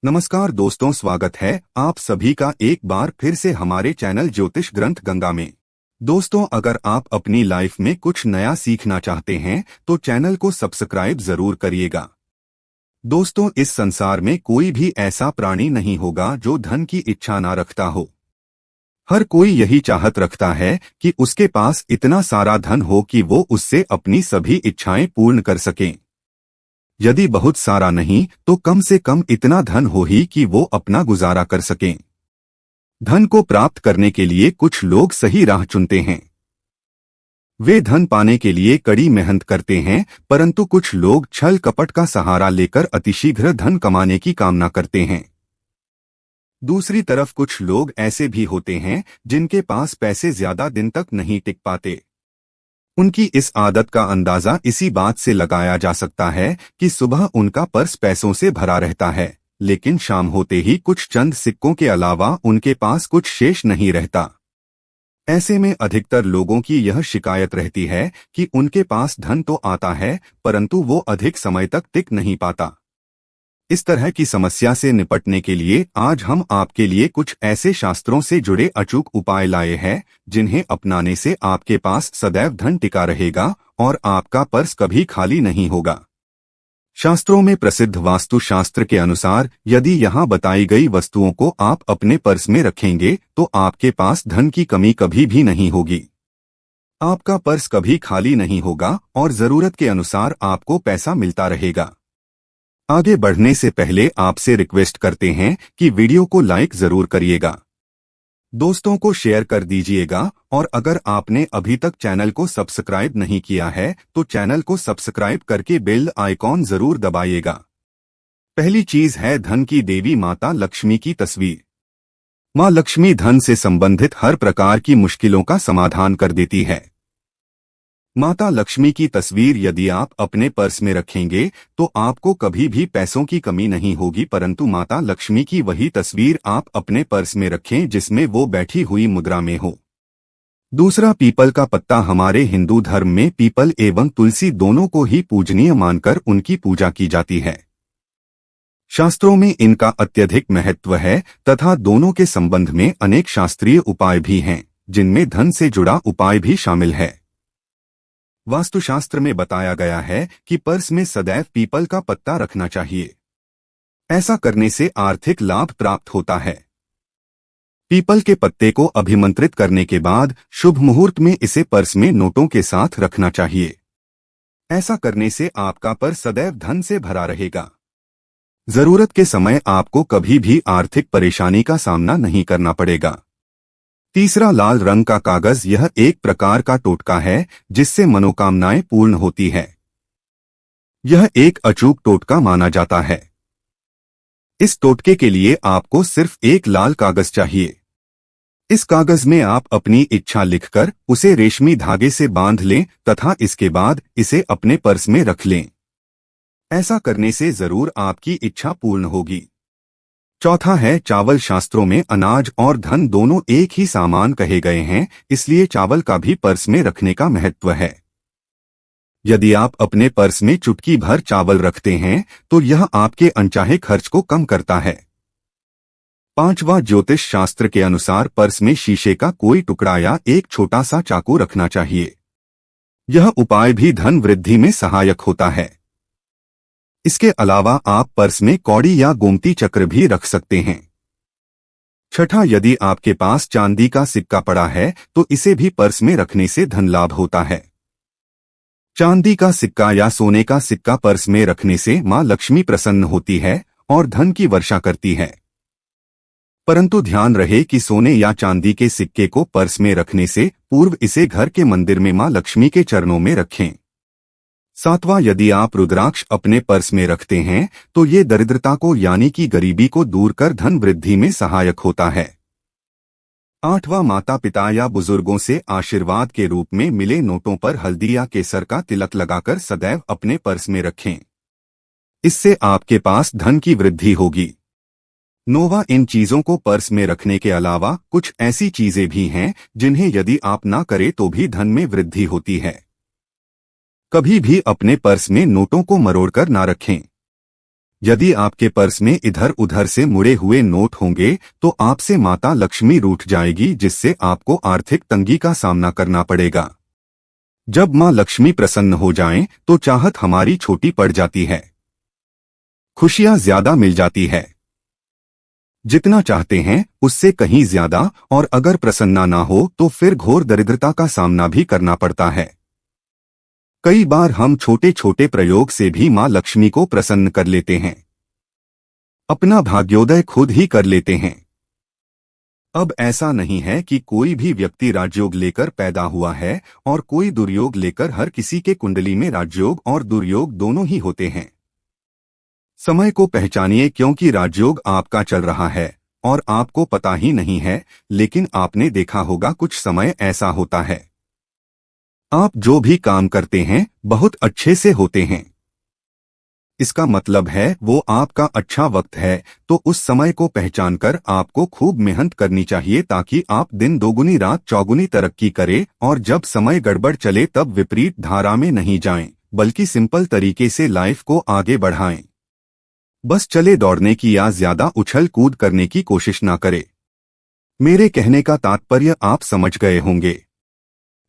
नमस्कार दोस्तों, स्वागत है आप सभी का एक बार फिर से हमारे चैनल ज्योतिष ग्रंथ गंगा में। दोस्तों, अगर आप अपनी लाइफ में कुछ नया सीखना चाहते हैं तो चैनल को सब्सक्राइब जरूर करिएगा। दोस्तों, इस संसार में कोई भी ऐसा प्राणी नहीं होगा जो धन की इच्छा ना रखता हो। हर कोई यही चाहत रखता है कि उसके पास इतना सारा धन हो कि वो उससे अपनी सभी इच्छाएं पूर्ण कर सकें। यदि बहुत सारा नहीं तो कम से कम इतना धन हो ही कि वो अपना गुजारा कर सकें। धन को प्राप्त करने के लिए कुछ लोग सही राह चुनते हैं। वे धन पाने के लिए कड़ी मेहनत करते हैं, परंतु कुछ लोग छल कपट का सहारा लेकर अतिशीघ्र धन कमाने की कामना करते हैं। दूसरी तरफ कुछ लोग ऐसे भी होते हैं जिनके पास पैसे ज्यादा दिन तक नहीं टिक पाते। उनकी इस आदत का अंदाजा इसी बात से लगाया जा सकता है कि सुबह उनका पर्स पैसों से भरा रहता है, लेकिन शाम होते ही कुछ चंद सिक्कों के अलावा उनके पास कुछ शेष नहीं रहता। ऐसे में अधिकतर लोगों की यह शिकायत रहती है कि उनके पास धन तो आता है परंतु वो अधिक समय तक टिक नहीं पाता। इस तरह की समस्या से निपटने के लिए आज हम आपके लिए कुछ ऐसे शास्त्रों से जुड़े अचूक उपाय लाए हैं जिन्हें अपनाने से आपके पास सदैव धन टिका रहेगा और आपका पर्स कभी खाली नहीं होगा। शास्त्रों में प्रसिद्ध वास्तु शास्त्र के अनुसार यदि यहाँ बताई गई वस्तुओं को आप अपने पर्स में रखेंगे तो आपके पास धन की कमी कभी भी नहीं होगी। आपका पर्स कभी खाली नहीं होगा और जरूरत के अनुसार आपको पैसा मिलता रहेगा। आगे बढ़ने से पहले आपसे रिक्वेस्ट करते हैं कि वीडियो को लाइक जरूर करिएगा, दोस्तों को शेयर कर दीजिएगा और अगर आपने अभी तक चैनल को सब्सक्राइब नहीं किया है तो चैनल को सब्सक्राइब करके बेल आइकॉन जरूर दबाइएगा। पहली चीज है धन की देवी माता लक्ष्मी की तस्वीर। मां लक्ष्मी धन से संबंधित हर प्रकार की मुश्किलों का समाधान कर देती है। माता लक्ष्मी की तस्वीर यदि आप अपने पर्स में रखेंगे तो आपको कभी भी पैसों की कमी नहीं होगी, परंतु माता लक्ष्मी की वही तस्वीर आप अपने पर्स में रखें जिसमें वो बैठी हुई मुद्रा में हो। दूसरा, पीपल का पत्ता। हमारे हिंदू धर्म में पीपल एवं तुलसी दोनों को ही पूजनीय मानकर उनकी पूजा की जाती है। शास्त्रों में इनका अत्यधिक महत्व है तथा दोनों के संबंध में अनेक शास्त्रीय उपाय भी हैं जिनमें धन से जुड़ा उपाय भी शामिल है। वास्तुशास्त्र में बताया गया है कि पर्स में सदैव पीपल का पत्ता रखना चाहिए। ऐसा करने से आर्थिक लाभ प्राप्त होता है। पीपल के पत्ते को अभिमंत्रित करने के बाद शुभ मुहूर्त में इसे पर्स में नोटों के साथ रखना चाहिए। ऐसा करने से आपका पर्स सदैव धन से भरा रहेगा। जरूरत के समय आपको कभी भी आर्थिक परेशानी का सामना नहीं करना पड़ेगा। तीसरा, लाल रंग का कागज। यह एक प्रकार का टोटका है जिससे मनोकामनाएं पूर्ण होती है। यह एक अचूक टोटका माना जाता है। इस टोटके के लिए आपको सिर्फ एक लाल कागज चाहिए। इस कागज में आप अपनी इच्छा लिखकर उसे रेशमी धागे से बांध लें तथा इसके बाद इसे अपने पर्स में रख लें। ऐसा करने से जरूर आपकी इच्छा पूर्ण होगी। चौथा है चावल। शास्त्रों में अनाज और धन दोनों एक ही सामान कहे गए हैं, इसलिए चावल का भी पर्स में रखने का महत्व है। यदि आप अपने पर्स में चुटकी भर चावल रखते हैं तो यह आपके अनचाहे खर्च को कम करता है। पांचवा, ज्योतिष शास्त्र के अनुसार पर्स में शीशे का कोई टुकड़ा या एक छोटा सा चाकू रखना चाहिए। यह उपाय भी धन वृद्धि में सहायक होता है। इसके अलावा आप पर्स में कौड़ी या गोमती चक्र भी रख सकते हैं। छठा, यदि आपके पास चांदी का सिक्का पड़ा है तो इसे भी पर्स में रखने से धन लाभ होता है। चांदी का सिक्का या सोने का सिक्का पर्स में रखने से मां लक्ष्मी प्रसन्न होती है और धन की वर्षा करती है। परंतु ध्यान रहे कि सोने या चांदी के सिक्के को पर्स में रखने से पूर्व इसे घर के मंदिर में मां लक्ष्मी के चरणों में रखें। सातवां, यदि आप रुद्राक्ष अपने पर्स में रखते हैं तो ये दरिद्रता को यानी कि गरीबी को दूर कर धन वृद्धि में सहायक होता है। आठवां, माता पिता या बुजुर्गों से आशीर्वाद के रूप में मिले नोटों पर हल्दी या केसर का तिलक लगाकर सदैव अपने पर्स में रखें। इससे आपके पास धन की वृद्धि होगी। नौवां, इन चीजों को पर्स में रखने के अलावा कुछ ऐसी चीजें भी हैं जिन्हें यदि आप ना करें तो भी धन में वृद्धि होती है। कभी भी अपने पर्स में नोटों को मरोड़कर ना रखें। यदि आपके पर्स में इधर उधर से मुड़े हुए नोट होंगे तो आपसे माता लक्ष्मी रूठ जाएगी, जिससे आपको आर्थिक तंगी का सामना करना पड़ेगा। जब मां लक्ष्मी प्रसन्न हो जाएं तो चाहत हमारी छोटी पड़ जाती है, खुशियां ज्यादा मिल जाती है, जितना चाहते हैं उससे कहीं ज्यादा, और अगर प्रसन्ना ना हो तो फिर घोर दरिद्रता का सामना भी करना पड़ता है। कई बार हम छोटे छोटे प्रयोग से भी मां लक्ष्मी को प्रसन्न कर लेते हैं, अपना भाग्योदय खुद ही कर लेते हैं। अब ऐसा नहीं है कि कोई भी व्यक्ति राजयोग लेकर पैदा हुआ है और कोई दुर्योग लेकर। हर किसी के कुंडली में राजयोग और दुर्योग दोनों ही होते हैं। समय को पहचानिए, क्योंकि राजयोग आपका चल रहा है और आपको पता ही नहीं है, लेकिन आपने देखा होगा कुछ समय ऐसा होता है आप जो भी काम करते हैं बहुत अच्छे से होते हैं। इसका मतलब है वो आपका अच्छा वक्त है, तो उस समय को पहचानकर आपको खूब मेहनत करनी चाहिए, ताकि आप दिन दोगुनी रात चौगुनी तरक्की करें, और जब समय गड़बड़ चले तब विपरीत धारा में नहीं जाएं, बल्कि सिंपल तरीके से लाइफ को आगे बढ़ाएं। बस चले दौड़ने की या ज्यादा उछल कूद करने की कोशिश ना करें। मेरे कहने का तात्पर्य आप समझ गए होंगे।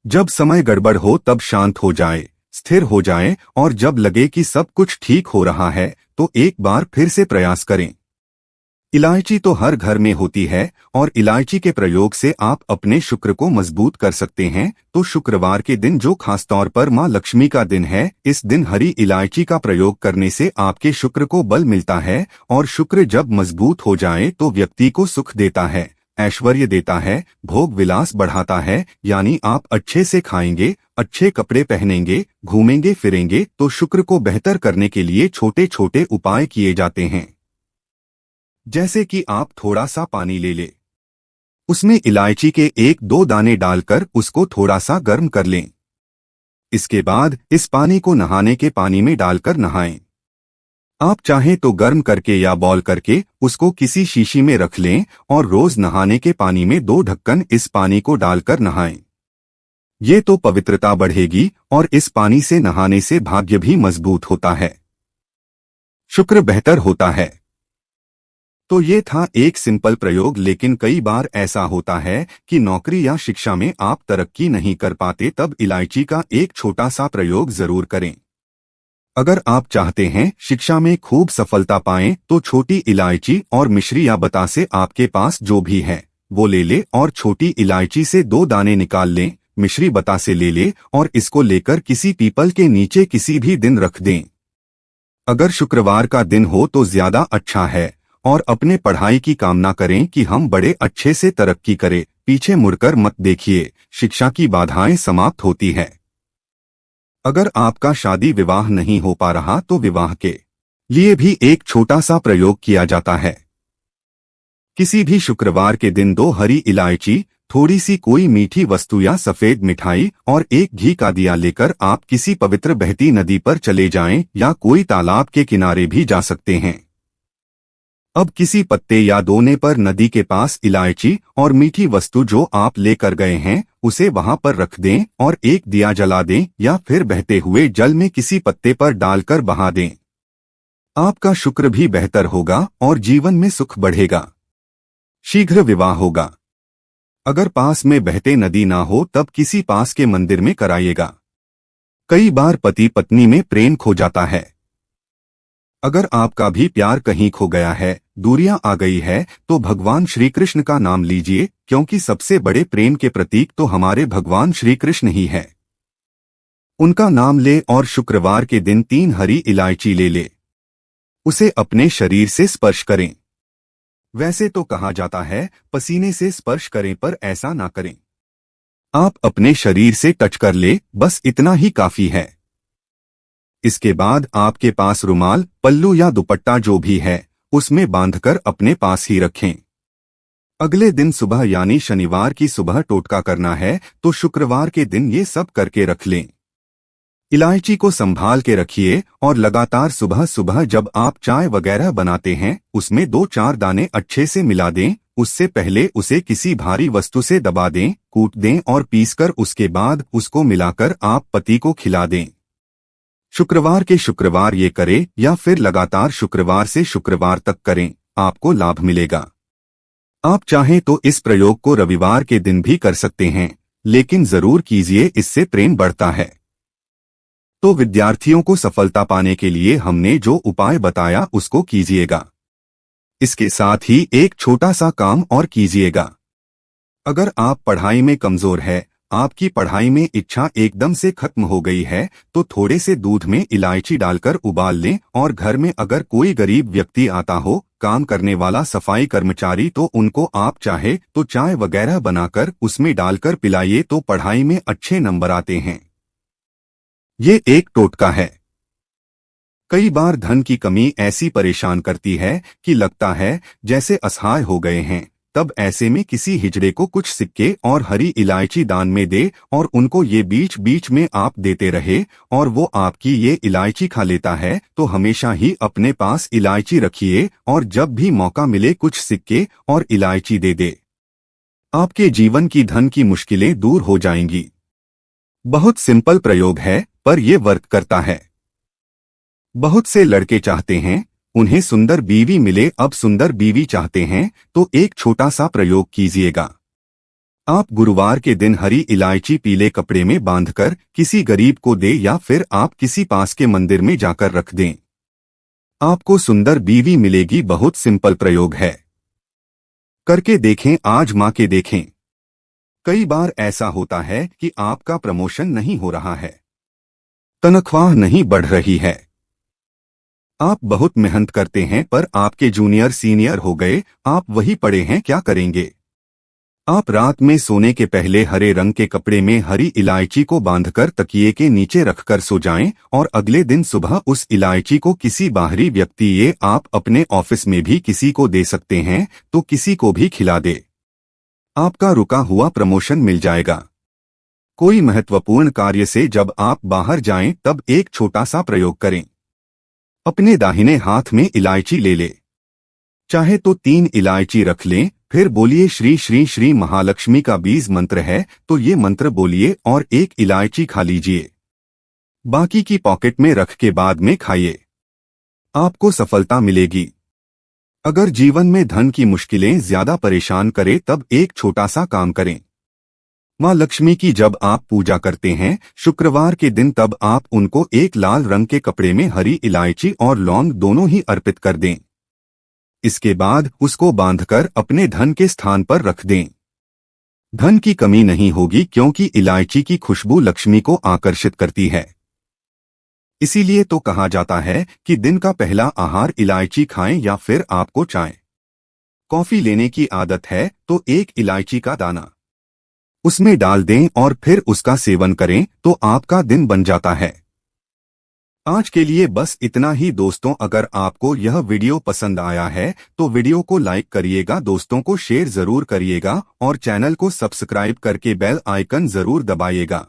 जब समय गड़बड़ हो तब शांत हो जाए, स्थिर हो जाए, और जब लगे कि सब कुछ ठीक हो रहा है तो एक बार फिर से प्रयास करें। इलायची तो हर घर में होती है, और इलायची के प्रयोग से आप अपने शुक्र को मजबूत कर सकते हैं। तो शुक्रवार के दिन, जो खासतौर पर मां लक्ष्मी का दिन है, इस दिन हरी इलायची का प्रयोग करने से आपके शुक्र को बल मिलता है, और शुक्र जब मजबूत हो जाए तो व्यक्ति को सुख देता है, ऐश्वर्य देता है, भोग विलास बढ़ाता है। यानी आप अच्छे से खाएंगे, अच्छे कपड़े पहनेंगे, घूमेंगे फिरेंगे। तो शुक्र को बेहतर करने के लिए छोटे छोटे उपाय किए जाते हैं, जैसे कि आप थोड़ा सा पानी ले लें, उसमें इलायची के 1-2 दाने डालकर उसको थोड़ा सा गर्म कर लें। इसके बाद इस पानी को नहाने के पानी में डालकर नहाएं। आप चाहें तो गर्म करके या बॉयल करके उसको किसी शीशी में रख लें, और रोज नहाने के पानी में 2 ढक्कन इस पानी को डालकर नहाएं। ये तो पवित्रता बढ़ेगी, और इस पानी से नहाने से भाग्य भी मजबूत होता है, शुक्र बेहतर होता है। तो ये था एक सिंपल प्रयोग, लेकिन कई बार ऐसा होता है कि नौकरी या शिक्षा में आप तरक्की नहीं कर पाते, तब इलायची का एक छोटा सा प्रयोग जरूर करें। अगर आप चाहते हैं शिक्षा में खूब सफलता पाएं, तो छोटी इलायची और मिश्री या बतासे आपके पास जो भी है वो ले ले, और छोटी इलायची से 2 दाने निकाल लें, मिश्री बतासे ले ले, और इसको लेकर किसी पीपल के नीचे किसी भी दिन रख दें। अगर शुक्रवार का दिन हो तो ज्यादा अच्छा है, और अपने पढ़ाई की कामना करें कि हम बड़े अच्छे से तरक्की करें। पीछे मुड़कर मत देखिए, शिक्षा की बाधाएं समाप्त होती है। अगर आपका शादी विवाह नहीं हो पा रहा तो विवाह के लिए भी एक छोटा सा प्रयोग किया जाता है। किसी भी शुक्रवार के दिन 2 हरी इलायची, थोड़ी सी कोई मीठी वस्तु या सफेद मिठाई और एक घी का दिया लेकर आप किसी पवित्र बहती नदी पर चले जाएं, या कोई तालाब के किनारे भी जा सकते हैं। अब किसी पत्ते या दोने पर नदी के पास इलायची और मीठी वस्तु जो आप लेकर गए हैं उसे वहां पर रख दें, और एक दिया जला दें, या फिर बहते हुए जल में किसी पत्ते पर डालकर बहा दें। आपका शुक्र भी बेहतर होगा और जीवन में सुख बढ़ेगा, शीघ्र विवाह होगा। अगर पास में बहते नदी ना हो तब किसी पास के मंदिर में कराइएगा। कई बार पति पत्नी में प्रेम खो जाता है। अगर आपका भी प्यार कहीं खो गया है, दूरियां आ गई है, तो भगवान श्री कृष्ण का नाम लीजिए, क्योंकि सबसे बड़े प्रेम के प्रतीक तो हमारे भगवान श्री कृष्ण ही है। उनका नाम ले और शुक्रवार के दिन 3 हरी इलायची ले ले, उसे अपने शरीर से स्पर्श करें। वैसे तो कहा जाता है पसीने से स्पर्श करें, पर ऐसा ना करें। आप अपने शरीर से टच कर ले, बस इतना ही काफी है। इसके बाद आपके पास रुमाल, पल्लू या दुपट्टा जो भी है उसमें बांधकर अपने पास ही रखें। अगले दिन सुबह यानी शनिवार की सुबह टोटका करना है, तो शुक्रवार के दिन ये सब करके रख लें। इलायची को संभाल के रखिए, और लगातार सुबह सुबह जब आप चाय वगैरह बनाते हैं उसमें 2-4 दाने अच्छे से मिला दें। उससे पहले उसे किसी भारी वस्तु से दबा दें, कूट दें और पीसकर उसके बाद उसको मिलाकर आप पति को खिला दें। शुक्रवार के शुक्रवार ये करें या फिर लगातार शुक्रवार से शुक्रवार तक करें, आपको लाभ मिलेगा। आप चाहें तो इस प्रयोग को रविवार के दिन भी कर सकते हैं, लेकिन जरूर कीजिए, इससे प्रेम बढ़ता है। तो विद्यार्थियों को सफलता पाने के लिए हमने जो उपाय बताया उसको कीजिएगा। इसके साथ ही एक छोटा सा काम और कीजिएगा। अगर आप पढ़ाई में कमजोर है, आपकी पढ़ाई में इच्छा एकदम से खत्म हो गई है, तो थोड़े से दूध में इलायची डालकर उबाल लें और घर में अगर कोई गरीब व्यक्ति आता हो, काम करने वाला सफाई कर्मचारी, तो उनको आप चाहे तो चाय वगैरह बनाकर उसमें डालकर पिलाइए, तो पढ़ाई में अच्छे नंबर आते हैं। ये एक टोटका है। कई बार धन की कमी ऐसी परेशान करती है कि लगता है जैसे असहाय हो गए हैं। तब ऐसे में किसी हिजड़े को कुछ सिक्के और हरी इलायची दान में दे और उनको ये बीच बीच में आप देते रहे और वो आपकी ये इलायची खा लेता है, तो हमेशा ही अपने पास इलायची रखिए और जब भी मौका मिले कुछ सिक्के और इलायची दे दे। आपके जीवन की धन की मुश्किलें दूर हो जाएंगी। बहुत सिंपल प्रयोग है, पर यह वर्क करता है। बहुत से लड़के चाहते हैं उन्हें सुंदर बीवी मिले, अब सुंदर बीवी चाहते हैं तो एक छोटा सा प्रयोग कीजिएगा। आप गुरुवार के दिन हरी इलायची पीले कपड़े में बांधकर किसी गरीब को दे या फिर आप किसी पास के मंदिर में जाकर रख दें। आपको सुंदर बीवी मिलेगी। बहुत सिंपल प्रयोग है, करके देखें, आजमा के देखें। कई बार ऐसा होता है कि आपका प्रमोशन नहीं हो रहा है, तनख्वाह नहीं बढ़ रही है, आप बहुत मेहनत करते हैं पर आपके जूनियर सीनियर हो गए, आप वही पड़े हैं, क्या करेंगे? आप रात में सोने के पहले हरे रंग के कपड़े में हरी इलायची को बांधकर तकिए के नीचे रखकर सो जाएं और अगले दिन सुबह उस इलायची को किसी बाहरी व्यक्ति, ये आप अपने ऑफिस में भी किसी को दे सकते हैं, तो किसी को भी खिला दे। आपका रुका हुआ प्रमोशन मिल जाएगा। कोई महत्वपूर्ण कार्य से जब आप बाहर जाएं तब एक छोटा सा प्रयोग करें। अपने दाहिने हाथ में इलायची ले ले, चाहे तो 3 इलायची रख लें, फिर बोलिए श्री श्री श्री महालक्ष्मी का बीज मंत्र है तो ये मंत्र बोलिए और 1 इलायची खा लीजिए। बाकी की पॉकेट में रख के बाद में खाइए, आपको सफलता मिलेगी। अगर जीवन में धन की मुश्किलें ज्यादा परेशान करे तब एक छोटा सा काम करें। माँ लक्ष्मी की जब आप पूजा करते हैं शुक्रवार के दिन, तब आप उनको एक लाल रंग के कपड़े में हरी इलायची और लौंग दोनों ही अर्पित कर दें। इसके बाद उसको बांधकर अपने धन के स्थान पर रख दें। धन की कमी नहीं होगी क्योंकि इलायची की खुशबू लक्ष्मी को आकर्षित करती है। इसीलिए तो कहा जाता है कि दिन का पहला आहार इलायची खाएं, या फिर आपको चाय कॉफी लेने की आदत है तो 1 इलायची का दाना उसमें डाल दें और फिर उसका सेवन करें तो आपका दिन बन जाता है। आज के लिए बस इतना ही दोस्तों। अगर आपको यह वीडियो पसंद आया है तो वीडियो को लाइक करिएगा, दोस्तों को शेयर जरूर करिएगा और चैनल को सब्सक्राइब करके बेल आइकन जरूर दबाइएगा।